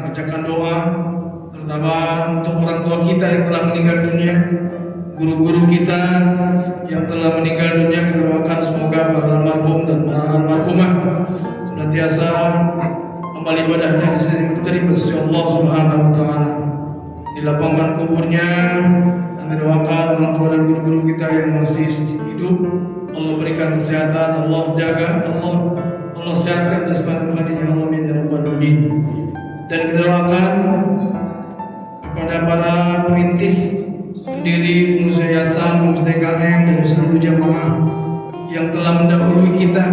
bacakan doa, terutama untuk orang tua kita yang telah meninggal dunia, guru-guru kita yang telah meninggal dunia. Kita doakan semoga para almarhum dan para almarhumah senantiasa amal ibadahnya diterima sisi Allah Subhanahu wa taala. Dilapangkan kuburnya, dan didoakan orang tua dan guru-guru kita yang masih hidup. Allah berikan kesehatan, Allah jaga, Allah sehatkan jasmani rohaninya, Allah min ya rabbal alamin. Dan kita doakan kepada para perintis, pendiri, pengurus yayasan, pengurus TKM, dan seluruh jamaah yang telah mendahului kita,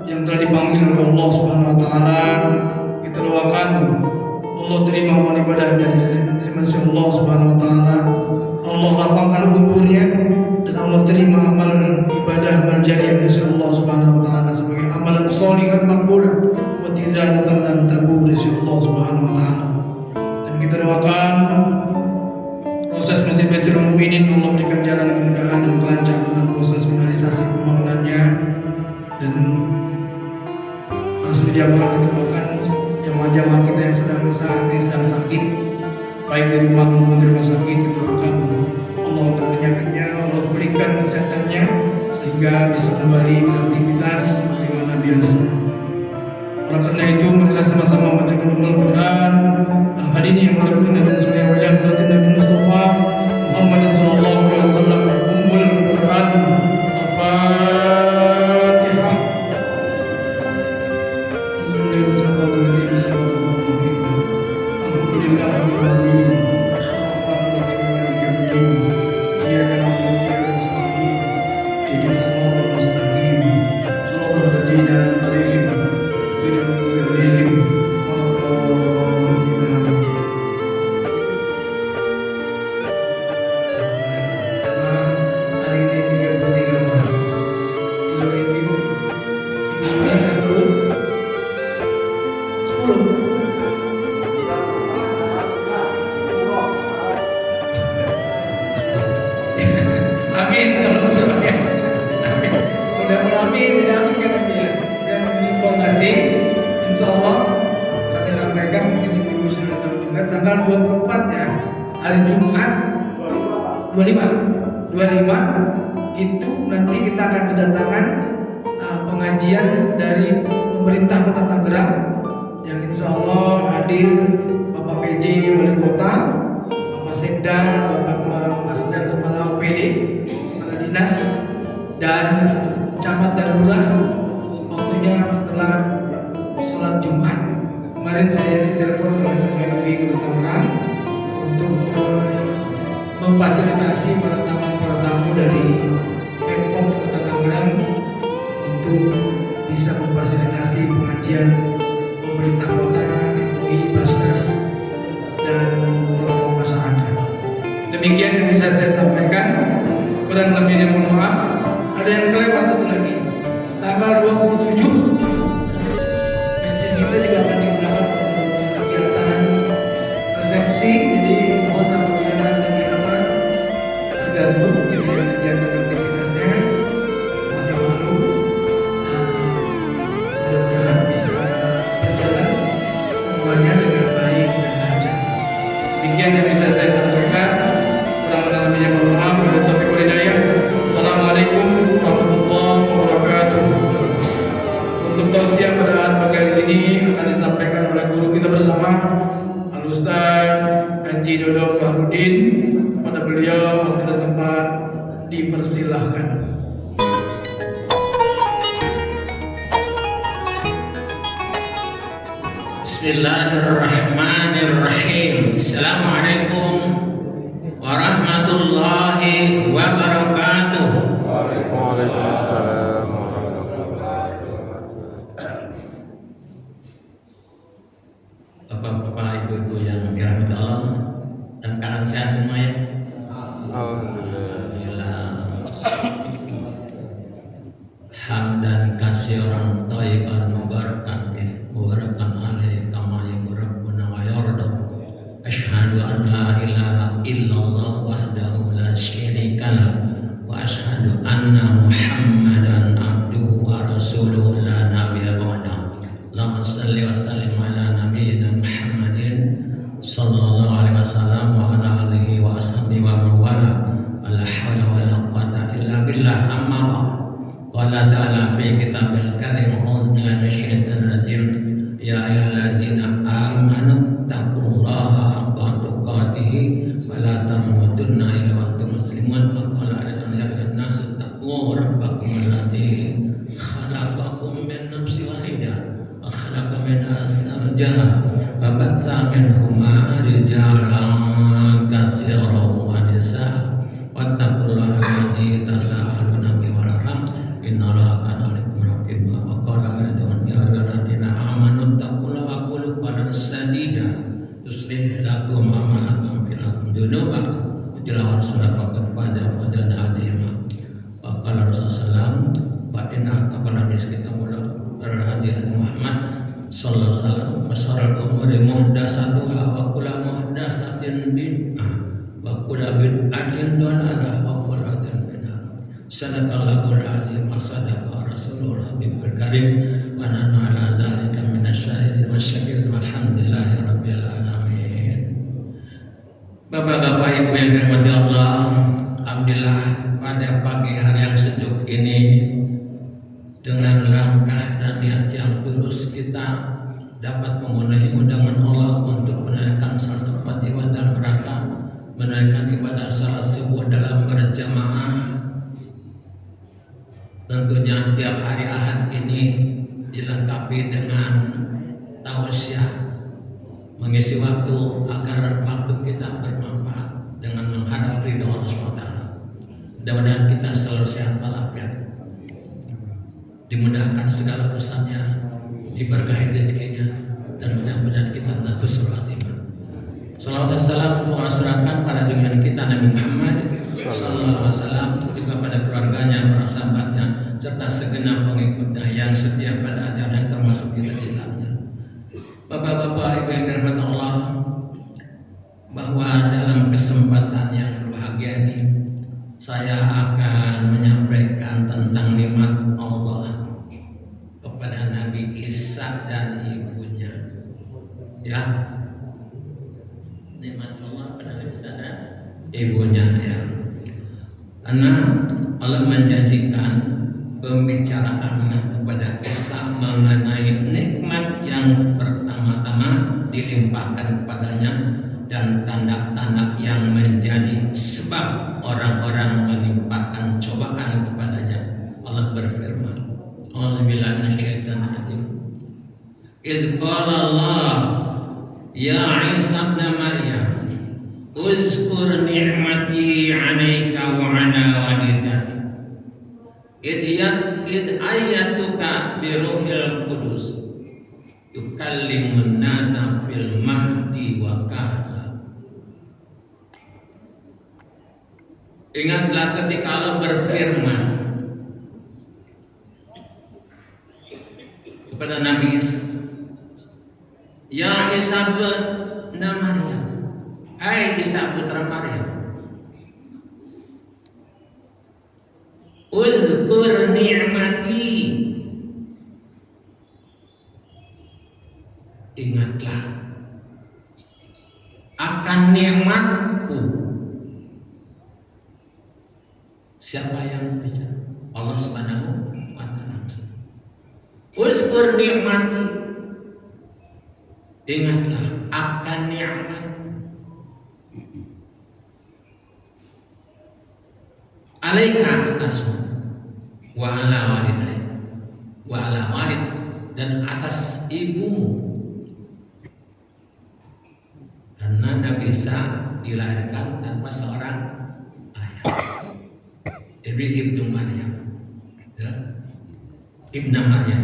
yang telah dipanggil oleh Allah Subhanahu wa taala. Kita doakan Allah terima amal ibadahnya di sisi Allah Subhanahu wa taala. Allah lapangkan kuburnya, dan Allah terima amal ibadah amal jariah di sisi Allah Subhanahu wa taala sebagai amalan sholihan maqbulah wa tizaratan lan tabur di sisi Allah Subhanahu wa taala. Dan kita doakan proses Masjid Baitul Mukminin, Allah berikan jalan kemudahan dan kelancaran dalam proses finalisasi pembangunannya. Dan para jamaah kita doakan jamaah-jamaah kita yang sedang sakit, baik di rumah maupun di rumah sakit, kita doakan Allah untuk penyakitnya, Allah berikan kesehatannya sehingga bisa kembali beraktivitas sebagaimana biasa. Oleh karena itu, marilah sama-sama membacakan Al-Quran Al-Hadini yang mudah-mudahan dan surya wa ilah berarti Nabi Mustafa Muhammad sallallahu alaihi wasallam. Ummul Quran Al-Fatihah. Tanggal 24 ya, hari Jumat 25 itu nanti kita akan kedatangan pengajian dari pemerintah Kota Tangerang yang insya Allah hadir Bapak PJ Wali Kota, Bapak Sekda, Bapak Masda Kepala OPD, Kepala Dinas, dan camat dan lurah. Waktunya setelah sholat Jumat. Kemarin saya ditelepon oleh Ketua MUI Kota Tangerang untuk memfasilitasi para tamu dari Pemkot Kota Tangerang untuk bisa memfasilitasi pengajian pemerintah kota, MUI, Basnas, dan tokoh masyarakat. Demikian yang bisa saya sampaikan. Kurang lebihnya mohon maaf. Ada yang kelewat satu lagi. Tanggal 27 masjid kita juga akan digunakan untuk kegiatan resepsi. Jadi mohon apabila ada yang terganggu kegiatan aktivitasnya, mohon maklum, dan mudah-mudahan bisa berjalan semuanya dengan baik dan lancar. Demikian yang bisa saya sampaikan. Kurang lebihnya mohon maaf. Assalamualaikum warahmatullahi wabarakatuh. Untuk tausiah pada pagi hari ini akan disampaikan oleh guru kita bersama Al-Ustaz Haji Dodo Fahrudin. Pada beliau waktu dan tempat dipersilahkan. Bismillahirrahmanirrahim. Assalamualaikum warahmatullahi wabarakatuh. Waalaikumsalam warahmatullahi wabarakatuh. Bapak-bapak, ibu-ibu yang dirahmati Allah, dan keadaan sehat semua ya? Alhamdulillah. Hamdan kasiran thayyiban mubarakan bih, mubarakan alaih kama yuhibbu rabbuna wa yarda. Asyhadu an la ilaha illallah wahdahu la syarika lah, wa asyhadu anna Muhammadan abduhu wa rasuluhu la nabiyya ba'da. Allahumma shalli wa sallim ala nabiyyina Muhammadin Qala ta'ala fi kitabil karim a'udzu billahi minasyaitonir rajim. Ya ayyuhallazina amanu taqullaha haqqa tuqatih wa la tamutunna illa wa antum muslimun. Wa qala ya ayyuhan nasu taqu rabbakum alladzi khalaqakum min nafsin wahidah wa khalaqa minha zawjaha wa batha minhuma rijalan katsiran wa nisaa wattaqullaha allazi tasaaluna bihi wal arham innallaha kana alaikum raqiba. Wa qala ya ayyuhallazina amanu taqullaha wa qulu qawlan sadida yuslih lakum a'malakum wa yaghfir dzunubakum wa tilawat sunnah faqad faza azima. Wa qala Rasulullah wa inna qabla kitabullah hadis Muhammad sallallahu alaihi wasallam masyarul umuri muhdasatuha wa kullu muhdasatin bid'ah wa kullu bid'atin dhalalah wa kullu dhalalah. Sadaqallahul azim wa sadaqa rasulul habibul karim wa nahnu ala dzalika minasyahidin wasyakirin walhamdulillahi rabbil alamin. Bapak-bapak Ibu yang dirahmati Allah, alhamdulillah pada pagi hari yang sejuk ini dengan langkah dan niat yang tulus kita dapat memenuhi undangan Allah untuk menunaikan salat Fatihah dalam rangka menunaikan ibadah salat subuh dalam berjamaah. Tentunya tiap hari Ahad ini dilengkapi dengan tausiah, mengisi waktu agar waktu kita bermanfaat dengan menghadap ridha Allah SWT. Mudah-mudahan kita selalu sehat walafiat, dimudahkan segala urusannya, diberkahi rezekinya, dan mudah-mudahan kita mendapat husnul khatimah. Salawat dan salam semoga surahkan pada junjungan kita Nabi Muhammad sallallahu alaihi wasallam, juga pada keluarganya, para sahabatnya, serta segenap pengikutnya yang setia pada ajaran termasuk kita di dalamnya. Bapak-bapak Ibu yang dirahmati Allah, bahwa dalam kesempatan yang berbahagia ini saya akan menyampaikan tentang nikmat Allah kepada Nabi Isa dan ibunya. Ya, nikmat Allah kepada Nabi Isa dan ibunya, ya. Karena Allah menjanjikan pembicaraan kepada Isa mengenai nikmat yang pertama-tama dilimpahkan kepadanya dan tanda-tanda yang menjadi sebab orang-orang melimpahkan cobaan kepadanya. Allah berfirman, A'udzubillahi minasyaitonir rajim. Iz qala Allah ya Isa ibn Maryam uzkur ni'mati 'alaika wa 'ala walidati id ayatuka bi ruhil qudus yukallimun nasa fil mahdi wa kahla. Ingatlah ketika Allah berfirman kepada Nabi Isa, ya Isa bin Maryam, hai Isa putra Maryam, uzkur ni'mati, ingatlah akan nikmatku. Siapa yang bicara? Allah Subhanahu wa Ta'ala. Uzkur nikmati, ingatlah akan nikmat. Alaika atasmu, wa ala walidai, wa ala walid, dan atas ibumu. Karena Nabi Isa dilahirkan tanpa seorang ayah. Ibnu Maryam, ya? Ibnu Maryam.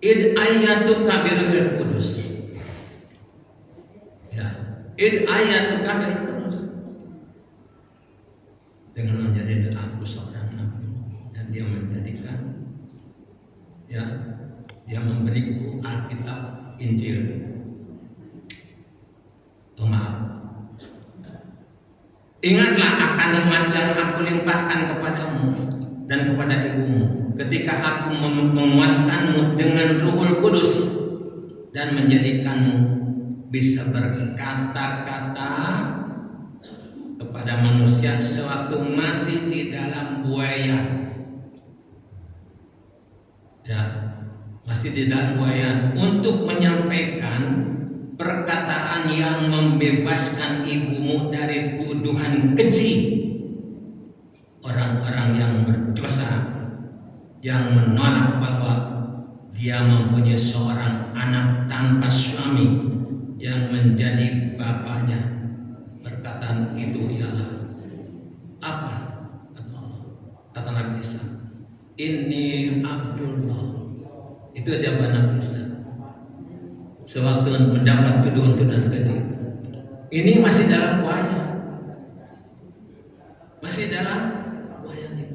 Id ayatuka birruhil qudus. Ya, id ayatuka birruhil qudus. Dengan menjadi aku seorang nabi dan dia menjadikan, ya, dia memberiku Alkitab, Injil. Maaf. Ingatlah akan nikmat yang aku limpahkan kepadamu dan kepada ibumu ketika aku menguatkanmu dengan Ruhul Kudus dan menjadikanmu bisa berkata-kata kepada manusia sewaktu masih di dalam buaya. Ya, masih di dalam buaya untuk menyampaikan perkataan yang membebaskan ibumu dari tuduhan keji orang-orang yang berdosa, yang menolak bahwa dia mempunyai seorang anak tanpa suami yang menjadi bapaknya. Perkataan itu ialah apa? Kata Nabi Isa, ini Abdullah. Itu jawaban Nabi Isa sewaktu mendapat tuduhan-tuduhan keji. Ini masih dalam buaya, masih dalam buaya ini,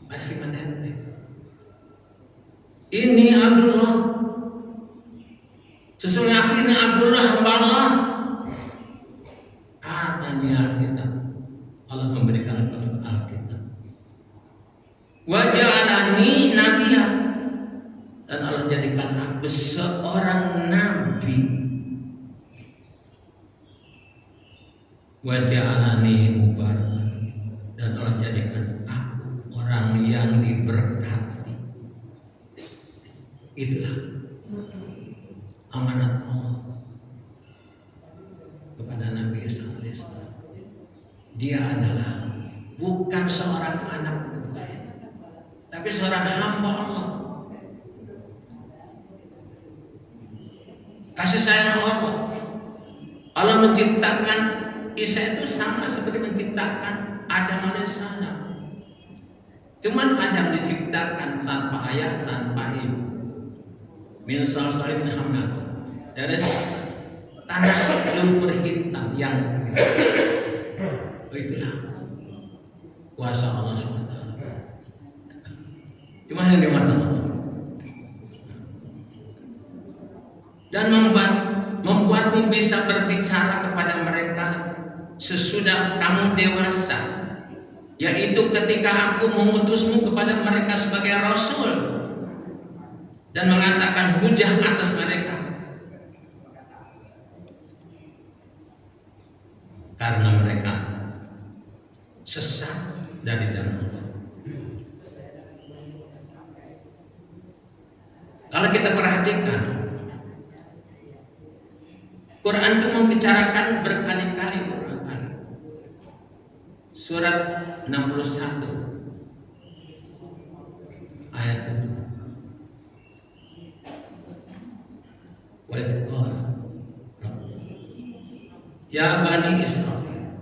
masih menetek. Ini Abdullah, sesungguhnya aku ini Abdullah hamba Allah. Katanya kita, Allah memberikan Alkitab. Waja'alani nabiyya, dan Allah jadikan aku seorang nabi. Waja'alani mubarakan, dan Allah jadikan aku orang yang diberkati. Itulah amanat Allah kepada Nabi Isa alaihissalam. Dia adalah bukan seorang anak terbaik, tapi seorang hamba Allah. Kasih sayang Allah. Allah menciptakan Isa itu sama seperti menciptakan Adam alaihissalam. Cuman Adam diciptakan tanpa ayah, tanpa ibu. Min salsalin min hamad, dari tanah lumpur hitam yang kering. Itulah kuasa Allah SWT. Cuma yang dimata Allah. Dan membuatmu bisa berbicara kepada mereka sesudah kamu dewasa, yaitu ketika aku mengutusmu kepada mereka sebagai rasul dan mengatakan hujah atas mereka, karena mereka sesat dari jalan Allah. Kalau kita perhatikan, Quran itu membicarakan berkali-kali. Surat 61 ayat 7. Wa qala ya bani Israil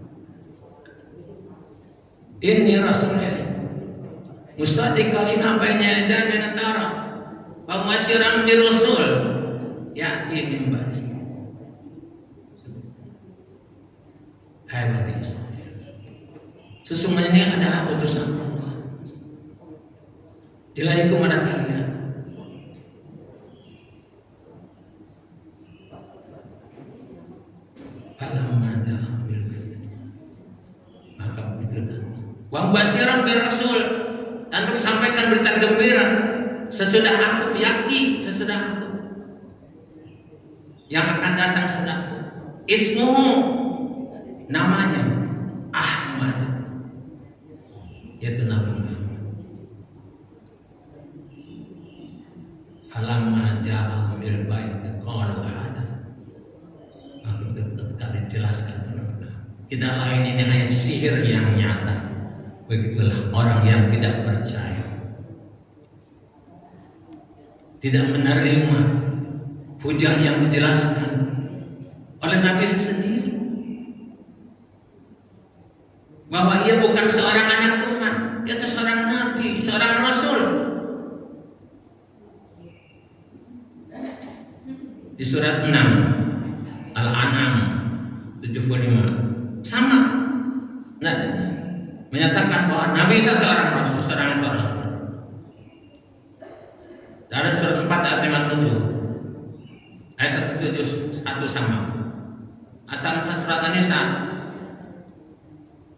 inni rasulullah musaddiqan lima bayna yaday min at-taurah wa mubasyshiran bi rasul ya'ti min ba'di. Hai bani Israil, sesungguhnya ini adalah utusan Allah ilahi kepada kalian. Maka begitu. Wa mubasysyiran bi rasul, dan untuk sampaikan berita gembira sesudah aku yakti, sesudah aku yang akan datang sudahku. Ismuhu, namanya Ahmad, yaitu Nabi Muhammad. Falamma ja'a bil bait qalu hadath, maka ketika dijelaskan kita lain ini hanya sihir yang nyata. Begitulah orang yang tidak percaya, tidak menerima hujah yang dijelaskan oleh Nabi sendiri, bahwa ia bukan seorang anak Tuhan, ia itu seorang nabi, seorang rasul. Di surat 6 Al-An'am 75 sama, nah, menyatakan bahwa Nabi Isa seorang rasul, seorang rasul. Dalam surat 4 ayat 57 ayat 171 sama. Acara surat An-Nisa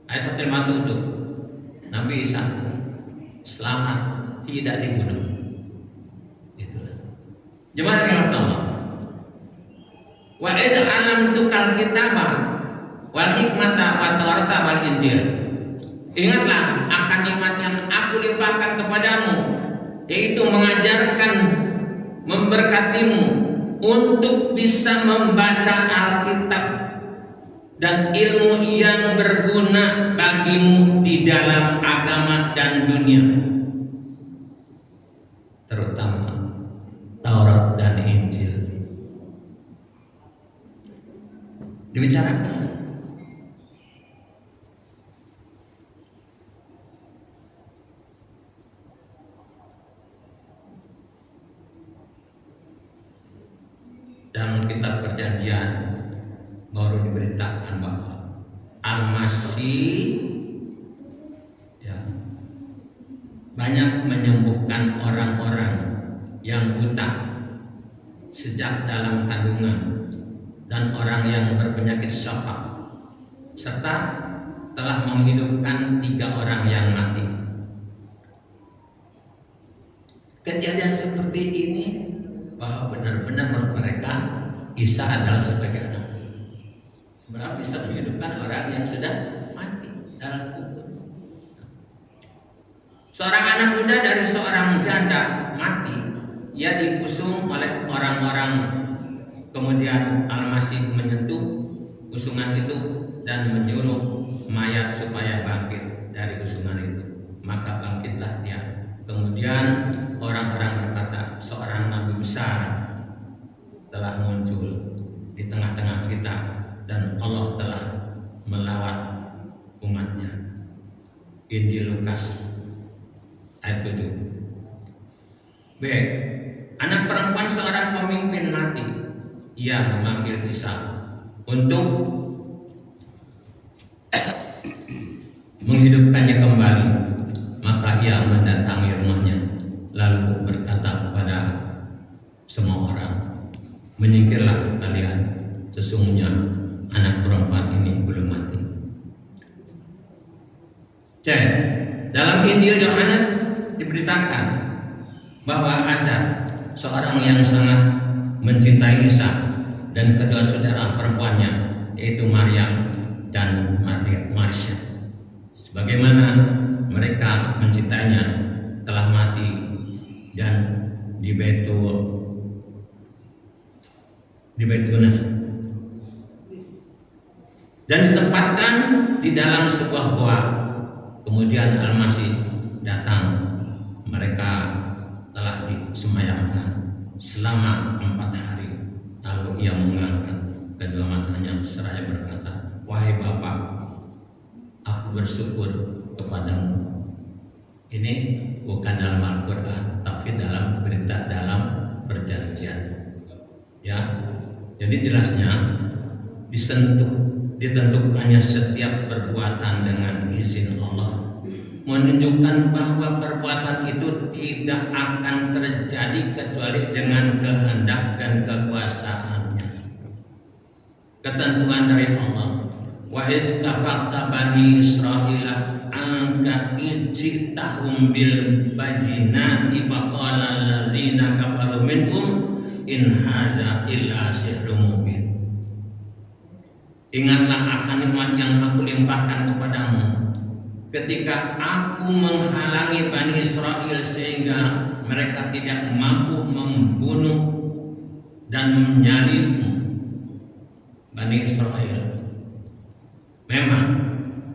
ayat 157, Nabi Isa selamat, tidak dibunuh. Itulah jemaah yang pertama. Wa iz alamtukal kitaba wal hikmata wa taurata wal injil. Ingatlah akan nikmat yang aku limpahkan kepadamu, yaitu mengajarkan, memberkatimu untuk bisa membaca Alkitab dan ilmu yang berguna bagimu di dalam agama dan dunia, terutama Taurat dan Injil. Dibicarakan. Dalam kitab Perjanjian baru diberitakan bahwa Al-Masih ya, banyak menyembuhkan orang-orang yang buta sejak dalam kandungan dan orang yang berpenyakit syafa, serta telah menghidupkan 3 orang yang mati. Kejadian seperti ini bahwa benar-benar menurut mereka Isa adalah sebagai anak. Sebenarnya Isa menghidupkan orang yang sudah mati dalam kubur. Seorang anak muda dari seorang janda mati, ia diusung oleh orang-orang, kemudian Al-Masih menyentuh usungan itu dan menyuruh mayat supaya bangkit dari usungan itu. Maka bangkitlah dia. Kemudian orang-orang berkata, seorang nabi besar telah muncul di tengah-tengah kita dan Allah telah melawat umatnya. Injil Lukas ayat 7. B. Anak perempuan seorang pemimpin mati. Ia memanggil Isa untuk menghidupkannya kembali. Maka ia mendatangi rumahnya, lalu berkata kepada semua orang, menyingkirlah kalian, sesungguhnya anak perempuan ini belum mati. C. Dalam Injil Yohanes diberitakan bahwa Azar, seorang yang sangat mencintai Isa, dan kedua saudara perempuannya, yaitu Maryam dan Marsya, sebagaimana mereka mencintainya, telah mati dan di Beitunas dan ditempatkan di dalam sebuah goa. Kemudian Al-Masih datang, mereka telah disemayamkan selama 4 hari. Lalu ia mengangkat kedua matanya seraya berkata, wahai Bapa, aku bersyukur kepadamu. Ini bukan dalam Al-Quran, tapi dalam berita dalam perjanjian. Ya, jadi jelasnya ditentukannya setiap perbuatan dengan izin Allah, menunjukkan bahwa perbuatan itu tidak akan terjadi kecuali dengan kehendak dan kekuasaannya. Ketentuan dari Allah. Wa iskafakta bani Israila angka ijtahum bil bayyinati faqala allazina kafaru minhum in hadza illa sihrun mubin. Ingatlah akan nikmat yang aku limpahkan kepadamu ketika aku menghalangi Bani Israel sehingga mereka tidak mampu membunuh dan menyalib Bani Israel. Memang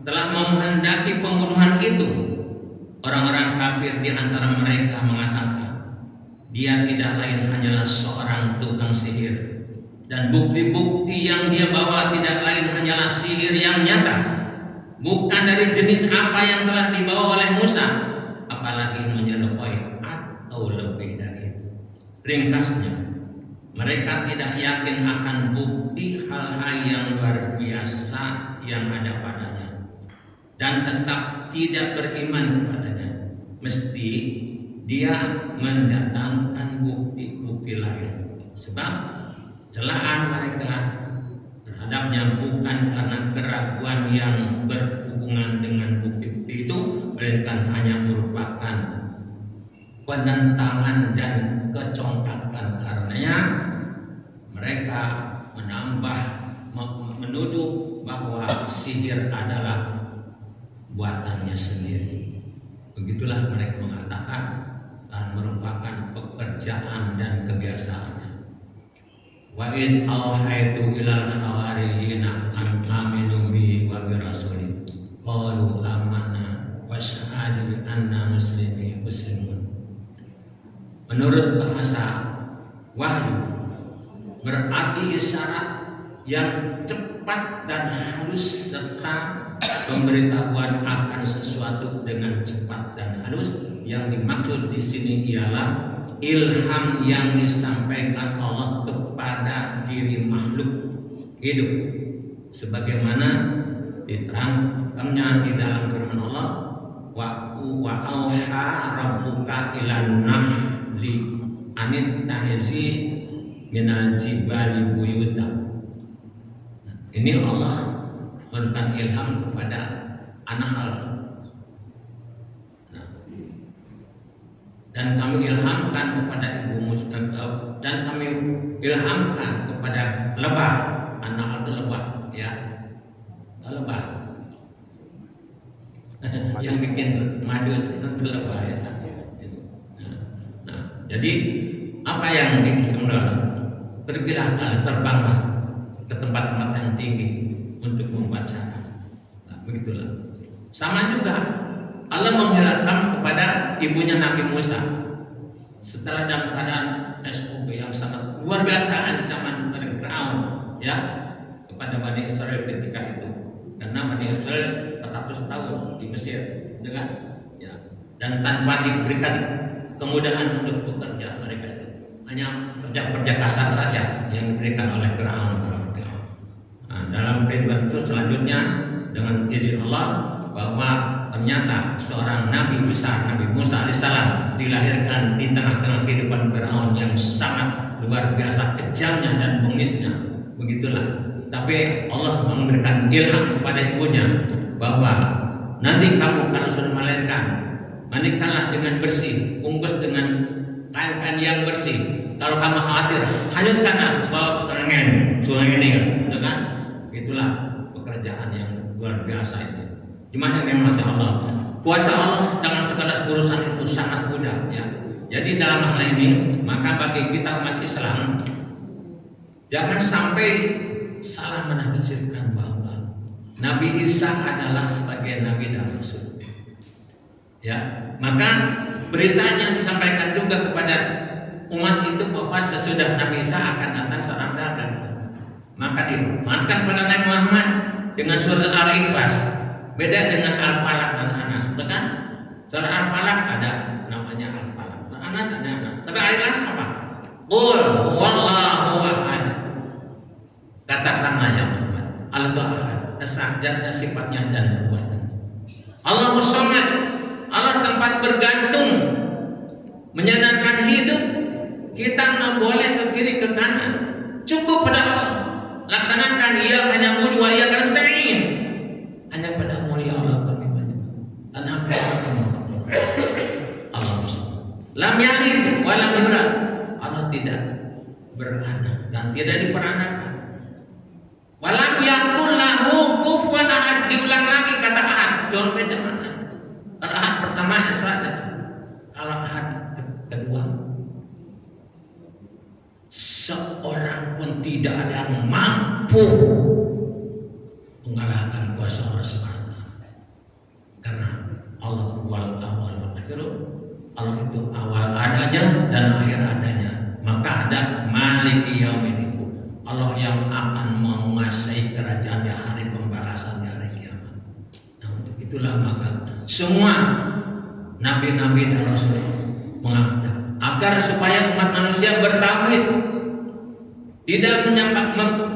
telah menghendaki pembunuhan itu. Orang-orang kafir di antara mereka mengatakan dia tidak lain hanyalah seorang tukang sihir, dan bukti-bukti yang dia bawa tidak lain hanyalah sihir yang nyata, bukan dari jenis apa yang telah dibawa oleh Musa, apalagi menyerupai atau lebih dari itu. Ringkasnya, mereka tidak yakin akan bukti hal-hal yang luar biasa yang ada padanya, dan tetap tidak beriman kepadanya. Mesti dia mendatangkan bukti-bukti lain, sebab celaan mereka terhadapnya bukan karena keraguan yang berhubungan dengan bukti-bukti itu, melainkan hanya merupakan penentangan dan kecongkakan. Karenanya mereka menuduh bahwa sihir adalah buatannya sendiri. Begitulah mereka mengatakan merupakan pekerjaan dan kebiasaan. Wa id auhaitu ilal hawariyina an aminu bi wa bi rasuli qalu amanna wa syahadu bi anna muslimun. Menurut bahasa wahyu berarti isyarat yang cepat dan halus serta pemberitahuan akan sesuatu dengan cepat dan halus. Yang dimaksud di sini ialah ilham yang disampaikan Allah kepada diri makhluk hidup, sebagaimana diterangkannya di dalam firman Allah, wa auha rabbuka ilan nahli anit tahzi minal jibali buyuta. Ini Allah memberikan ilham kepada An-Nahl. Dan kami ilhamkan kepada ibu Musa, dan kami ilhamkan kepada lebah. An-Nahl itu lebah, ya, lebah. Yang bikin madu itu lebah, ya. Nah, jadi apa yang dikira? Berpilahlah, terbanglah ke tempat-tempat yang tinggi untuk membuat sana. Nah, begitulah. Sama juga Allah menghilangkan kepada ibunya Nabi Musa setelah dalam keadaan SOB yang sangat luar biasa ancaman dari Fir'aun, ya, kepada Bani Israel ketika itu, karena Bani Israel 400 tahun di Mesir dengan, ya, dan tanpa diberikan kemudahan untuk bekerja, mereka itu hanya kerja-kerja kasar saja yang diberikan oleh Fir'aun. Nah, dalam kehidupan itu selanjutnya dengan izin Allah bahwa ternyata seorang nabi besar, Nabi Musa alaihissalam, dilahirkan di tengah-tengah kehidupan Firaun yang sangat luar biasa kejamnya dan bengisnya. Begitulah. Tapi Allah memberikan ilham kepada ibunya bahwa nanti kamu kalau sudah melahirkan, mandikanlah dengan bersih, bungkus dengan kain-kain yang bersih. Kalau kamu khawatir, hanyutkanlah ke bawah sungai Nil, gitu kan? Itulah pekerjaan yang luar biasa itu. Jemaah yang dirahmati Allah, kuasa Allah dengan segala urusan itu sangat mudah, ya. Jadi dalam hal ini, maka bagi kita umat Islam jangan sampai salah menafsirkan bahwa Nabi Isa adalah sebagai Nabi dan Rasul. Ya, maka beritanya disampaikan juga kepada umat itu bahwa sesudah Nabi Isa akan datang seorang rasul. Maka diumatkan pada Nabi Muhammad dengan surat Al-Ikhlas. Beda dengan Al-Falaq dan Anas, betul kan? Surah Al-Falaq ada namanya Al-Falaq, surah Anas ada nama. Tapi Al-Ikhlas apa? Qul huwallahu ahad. Katakanlah ya Muhammad, Allah itu ahad, zat sifatnya dan nubuatnya. Allahu Samad, Allah tempat bergantung, menyadarkan hidup. Kita nggak boleh ke kiri ke kanan, cukup pada Allah. Laksanakan ia hanya na'budu wa iyyaka nasta'in. Hanya pada mulia Allah kami menyembah. Alhamdulillah. Allah lam yalid wa lam yulad. Allah tidak beranak dan tidak diperanakan. Wa lam yakul lahu kufuwan ahad. Diulang lagi kata ahad. Jangan beda mana. Kalau ahad pertama saja. Kalau ahad kedua, seorang pun tidak ada yang mampu mengalahkan kuasa Allah SWT. Karena Allah wal awal wal akhir. Allah itu awal adanya dan akhir adanya. Maka ada Maliki Yaumiddin, Allah yang akan menguasai kerajaan di hari pembalasan di hari kiamat. Nah, untuk itulah maka semua nabi-nabi dan rasul mengajak agar supaya umat manusia bertauhid, tidak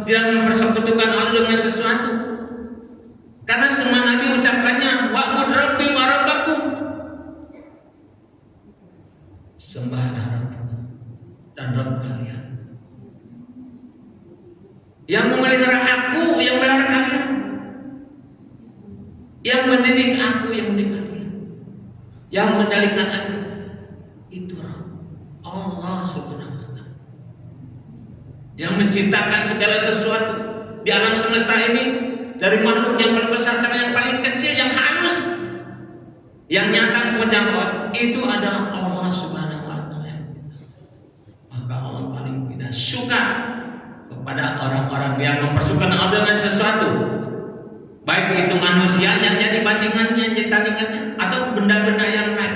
mempersekutukan Allah dengan sesuatu. Karena semua nabi ucapannya wa'bud rabbi wa rabbakum, sembahlah Rabb dan Rabb kalian, yang memelihara aku, yang memelihara kalian, yang mendidik aku, yang mendidik kalian, yang mengendalikan aku. Itu Allah Subhanahu wa ta'ala yang menciptakan segala sesuatu di alam semesta ini. Dari makhluk yang paling besar sampai yang paling kecil, yang halus, yang nyata kepada itu adalah Allah Subhanahu wa Ta'ala. Maka Allah paling tidak suka kepada orang-orang yang mempersekutukan Allah dengan sesuatu, baik itu manusia yang jadi bandingannya, jadi tandingannya, atau benda-benda yang lain.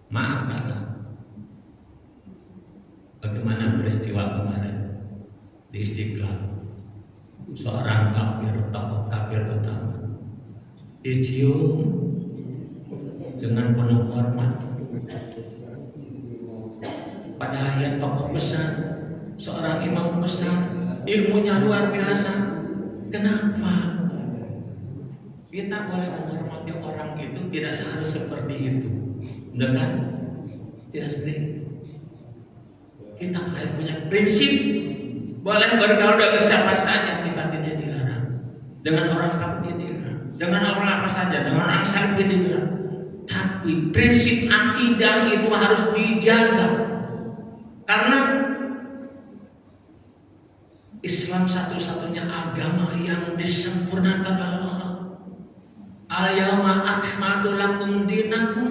Maaf kata, bagaimana peristiwa kemarin di Istiqlal, seorang kafir, tokoh kafir utama dicium dengan penuh hormat, padahal ia tokoh besar, seorang imam besar, ilmunya luar biasa. Kenapa kita boleh menghormati orang itu? Tidak seharus seperti itu, dengan tidak seperti itu. Kita harus punya prinsip. Boleh bergaul dengan siapa saja, kita tidak dilarang. Dengan orang kafir tidak dilarang, dengan orang apa saja, dengan orang saleh tidak dilarang. Tapi prinsip akidah itu harus dijaga, karena Islam satu-satunya agama yang disempurnakan oleh Allah. Al-yawma akmaltu lakum dinakum.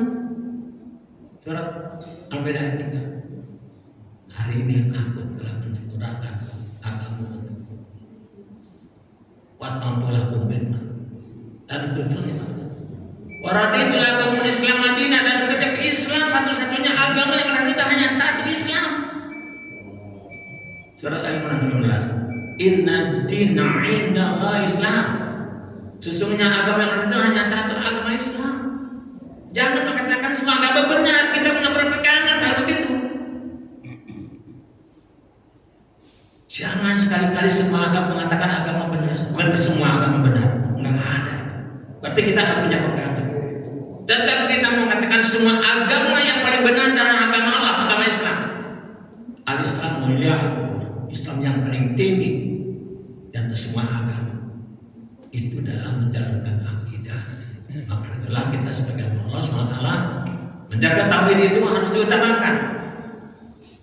Surat Al-Baqarah 3. Hari ini aku telah menyempurnakan agama untukmu. Wa tamtu lakum bima. Dan betul. Wa raditu lakum Islam Madinah, dan ketika Islam satu-satunya agama yang ada kita hanya satu, Islam. Surat Al-Imran 19. Inna dina indallahi Islam. Sesungguhnya agama yang ada itu hanya satu, agama Islam. Jangan mengatakan semua agama benar, kita punya berpegangan kalau begitu. Jangan sekali-kali semua agama mengatakan agama benar, semua agama benar. Enggak ada itu. Berarti kita tidak punya pegangan. Tetap kita mengatakan semua agama yang paling benar adalah agama Allah, agama Islam. Al-Islam mulia, Islam yang paling tinggi di atas semua agama. Itu dalam menjalankan akidah. Maka itulah kita sebagai Allah SWT menjaga tauhid itu harus diutamakan.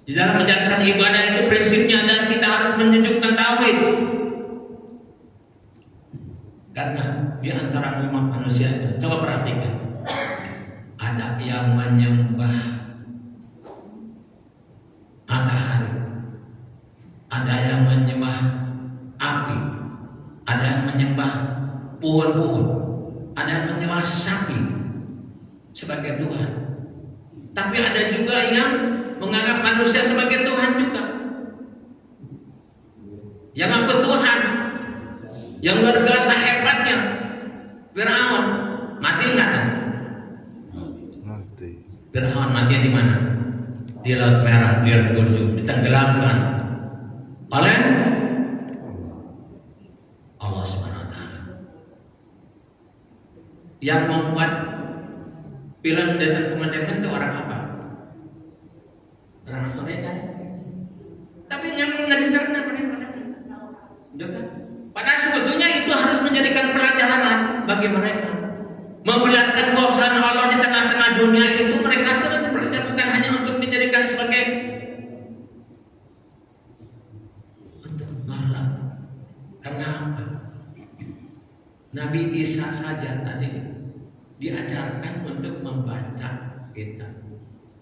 Di dalam menjalankan ibadah itu prinsipnya adalah kita harus menunjukkan tauhid. Karena di antara umat manusia, coba perhatikan, ada yang menyembah matahari, ada yang menyembah api, ada yang menyembah pohon-pohon, ada yang menyembah sapi sebagai Tuhan. Tapi ada juga yang menganggap manusia sebagai Tuhan juga. Yang ngaku Tuhan, yang luar biasa hebatnya, Firaun mati enggak? Mati. Firaun mati di mana? Di Laut Merah, di Laut Gulzum, ditenggelamkan oleh Allah SWT. Yang membuat film dan dokumen itu orang apa? Orang Nasrani kan? Tapi yang nggak disekarang apa nih? Padahal sebetulnya itu harus menjadikan pelajaran bagi mereka, memperlihatkan bahwasanya Allah di tengah-tengah dunia itu mereka sudah belajar, bukan hanya untuk dijadikan sebagai untuk malam. Karena apa? Nabi Isa saja tadi diajarkan untuk membaca kitab,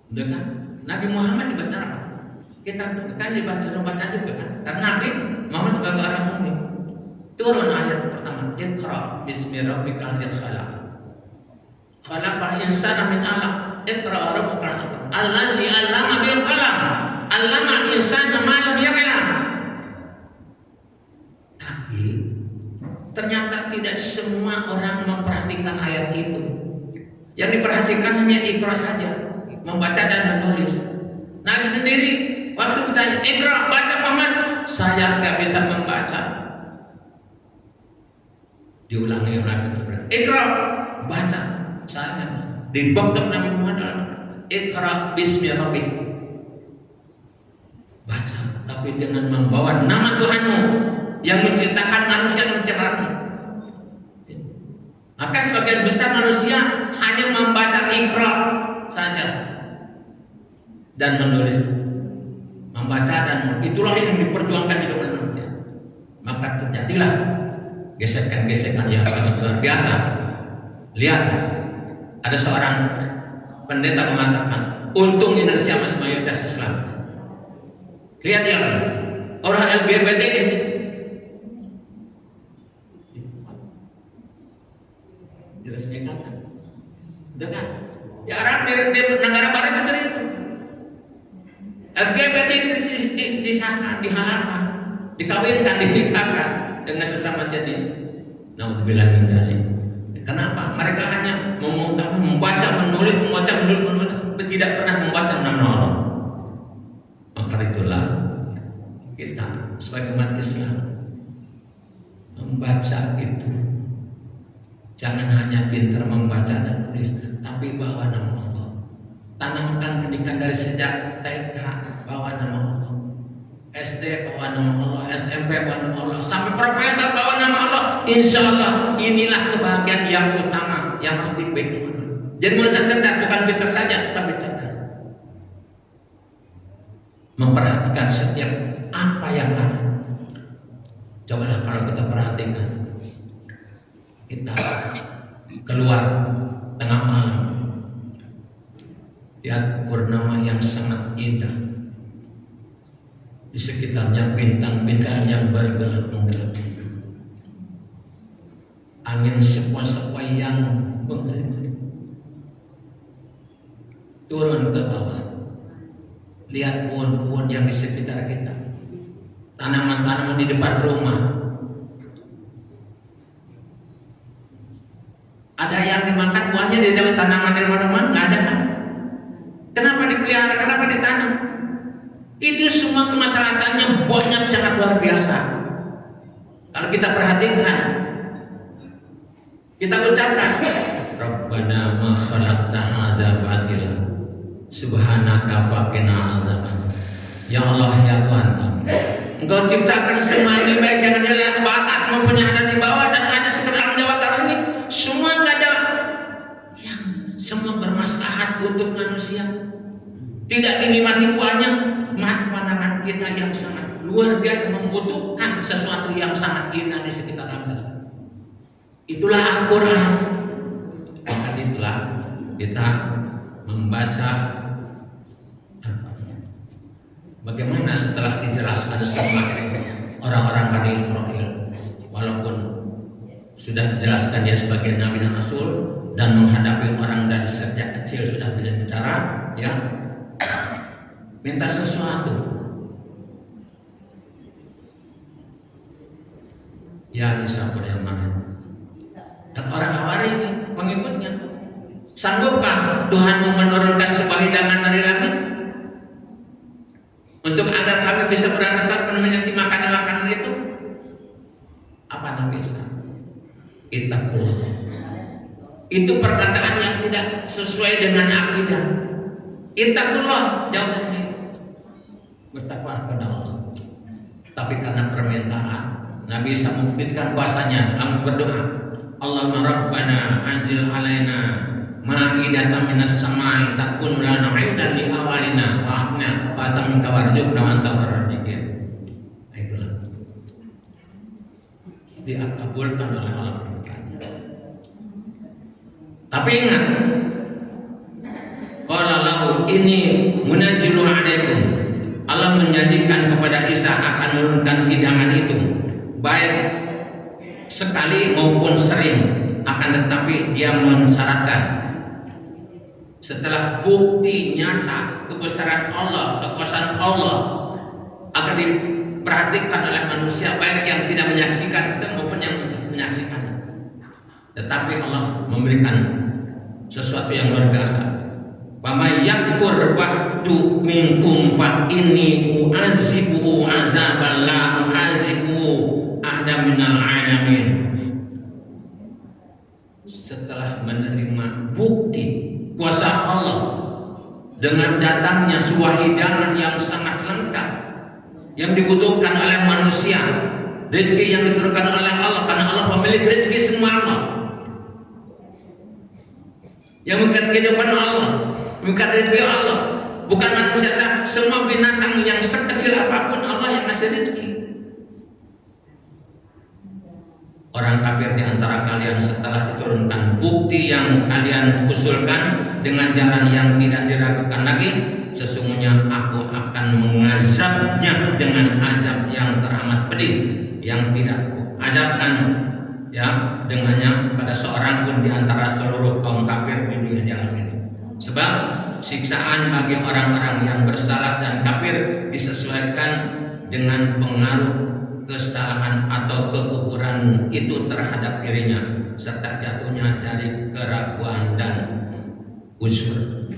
betul kan? Nabi Muhammad dibaca apa? Kitab kan dibaca juga kan? Karena Nabi Muhammad sebagai orang mukmin. Turun ayat pertama, Iqra bismi rabbikal ladzi khalaq. Khalaqal insana min 'alaq. Iqra rabbukal akram. Allazi 'allama bil qalam. 'Allamal insana ma lam ya'lam. Tapi ternyata tidak semua orang memperhatikan ayat itu. Yang diperhatikan hanya Iqra saja, membaca dan menulis. Nabi sendiri waktu bertanya, Iqra, baca paman, saya nggak bisa membaca. Diulangi oleh Iqra, baca, saya nggak bisa. Dibekap Nabi Muhammad, Iqra bismi rabbik, baca, tapi dengan membawa nama Tuhanmu yang menciptakan manusia dan menciptakanmu. Maka sebagian besar manusia hanya membaca Iqra saja dan menulis, membaca dan itulah yang diperjuangkan di oleh manusia. Maka terjadilah gesekan-gesekan yang sangat luar biasa. Lihat, ada seorang pendeta mengatakan, untung Indonesia masih mayoritas Islam. Lihat ya, orang LGBT ini diresmikan kan? Dengan ya Arab di negara barat seperti itu. LGBT disahkan, dihalalkan, dikawinkan, dinikahkan dengan sesama jenis. Naudzubillah min dzalik. Kenapa? Mereka hanya membaca, menulis, tidak pernah membaca nama Allah. Maka itulah kita sebagai umat Islam membaca itu. Jangan hanya pintar membaca dan tulis, tapi bawa nama Allah. Tanamkan pendidikan dari sejak TK, bawa nama Allah. SD bawa nama Allah, SMP bawa nama Allah, sampai profesor bawa nama Allah. Insya Allah inilah kebahagiaan yang utama yang harus dipegang. Jadi manusia cerdas bukan pintar saja, tapi cerdas. Memperhatikan setiap apa yang ada. Cobalah kalau kita perhatikan, kita keluar tengah malam, lihat purnama yang sangat indah. Di sekitarnya bintang-bintang yang bergelap-gelap, angin sepoi-sepoi yang mengerikan. Turun ke bawah, lihat pohon-pohon yang di sekitar kita, tanaman-tanaman di depan rumah. Ada yang dimakan buahnya di dalam tanaman di rumah? Nggak ada kan? Kenapa dipelihara? Kenapa ditanam? Itu semua kemaslahatannya banyak, sangat luar biasa. Kalau kita perhatikan, kita ucapkan, Rabbana ma khalaqta hadza batila, subhanaka faqina adzaban. Ya Allah, ya Tuhan kami, Engkau ciptakan semua ini baik yang ada di atas maupun yang ada di bawah dan ada sekitar jawatan ini, semua nggak ada yang semua bermaslahat untuk manusia. Tidak dinikmati buahnya, pandangan kita yang sangat luar biasa membutuhkan sesuatu yang sangat indah di sekitar kita. Itulah Al-Quran. Maka itulah kita membaca bagaimana setelah dijelaskan semua orang-orang Bani Israel, walaupun sudah dijelaskan dia sebagai Nabi dan Rasul dan menghadapi orang dari sejak kecil sudah bisa bicara, ya, minta sesuatu, ya Isa yang mana? Dan orang Hawari ini pengikutnya, sanggupkah Tuhanmu menurunkan sebuah hidangan dari langit untuk agar kami bisa berasal menikmati makanan itu? Apa Nabi Isa? Ittaqullah. Itu perkataan yang tidak sesuai dengan akidah. Ittaqullah, jauh dari itu. Bertakwa kepada Allah. Tapi karena permintaan, Nabi Isa membuktikan bahasanya, lalu berdoa, Allahumma Rabbana anzil alaina ma'idatan minas samai takun lana aidan li awalina wa'atna wa'atam kawarjubna wa anta warrajikin. Itulah diakabulkan oleh Allah permintaannya. Tapi ingat, qala lahu ini munazzilu alaikum, Allah menjanjikan kepada Isa akan menurunkan hidangan itu baik sekali maupun sering, akan tetapi dia mensyaratkan setelah bukti nyata kebesaran Allah, kekuasaan Allah akan diperhatikan oleh manusia, baik yang tidak menyaksikan maupun yang menyaksikan. Tetapi Allah memberikan sesuatu yang luar biasa. Wa may yakfur ba'du minkum fa inni u'azibuhu 'adzaban la u'azibuhu ahada minal 'alamin. Setelah menerima bukti kuasa Allah dengan datangnya sebuah hidangan yang sangat lengkap yang dibutuhkan oleh manusia, rezeki yang diturunkan oleh Allah, karena Allah pemilik rezeki semua Allah, yang bukan kehidupan Allah, bukan rezeki Allah, bukan manusia, semua binatang yang sekecil apapun Allah yang ngasih rezeki. orang kafir di antara kalian setelah diturunkan bukti yang kalian usulkan dengan jalan yang tidak diragukan lagi, sesungguhnya aku akan mengazabnya dengan azab yang teramat pedih yang tidak azabkan ya dengannya pada seorang pun di antara seluruh kaum kafir di dunia jalan ini. Sebab siksaan bagi orang-orang yang bersalah dan kafir disesuaikan dengan pengaruh kesalahan atau kekufuran itu terhadap dirinya serta jatuhnya dari keraguan dan uzur.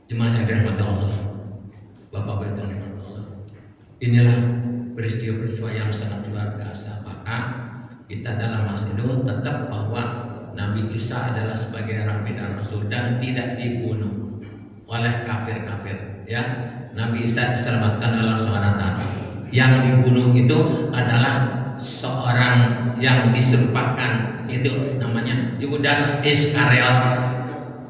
Jemaah yang dirahmati Allah, Bapak Ibu Allah, inilah peristiwa-peristiwa yang sangat luar biasa. Maka kita dalam masa itu tetap bahwa Nabi Isa adalah sebagai Nabi dan Rasul dan tidak dibunuh oleh kafir-kafir. Ya, Nabi Isa diselamatkan oleh Allah SWT. Yang dibunuh itu adalah seorang yang diserupakan, itu namanya Yudas Iskariot.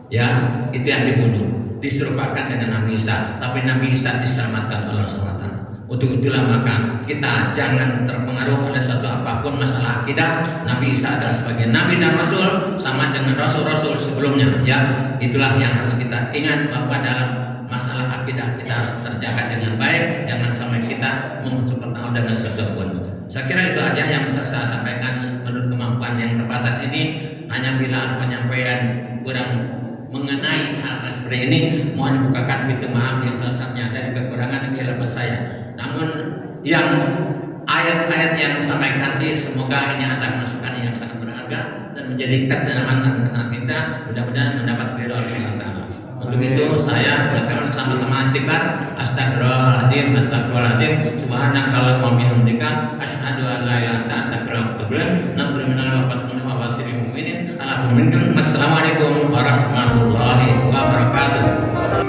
Ya, itu yang dibunuh, diserupakan dengan Nabi Isa. Tapi Nabi Isa diselamatkan oleh Allah SWT. Untuk itulah maka kita jangan terpengaruh oleh suatu apapun masalah akidah. Nabi Isa adalah sebagai Nabi dan Rasul sama dengan Rasul-Rasul sebelumnya. Ya, itulah yang harus kita ingat bahwa dalam masalah akidah kita harus terjaga dengan baik. Jangan sampai kita mengucapkan dengan sesuatu pun. Saya kira itu aja yang bisa saya sampaikan menurut kemampuan yang terbatas ini. Hanya bila penyampaian kurang mengenai hal seperti ini, mohon dibukakan pintu maaf yang dasarnya dari kekurangan ilmu saya. Namun yang ayat-ayat yang sampaikan nanti semoga ini akan masukan yang sangat berharga dan menjadi ketenangan dan kita mudah-mudahan mendapat ridho Allah. Untuk itu saya berkata sama-sama istighfar, astagfirullahaladzim, astagfirullahaladzim, subhanakallahumma wa bihamdika, asyhadu an la ilaha illa anta, astaghfiruka wa atubu ilaik. Nasrul minal wa basiril mu'minin. Assalamualaikum warahmatullahi wabarakatuh.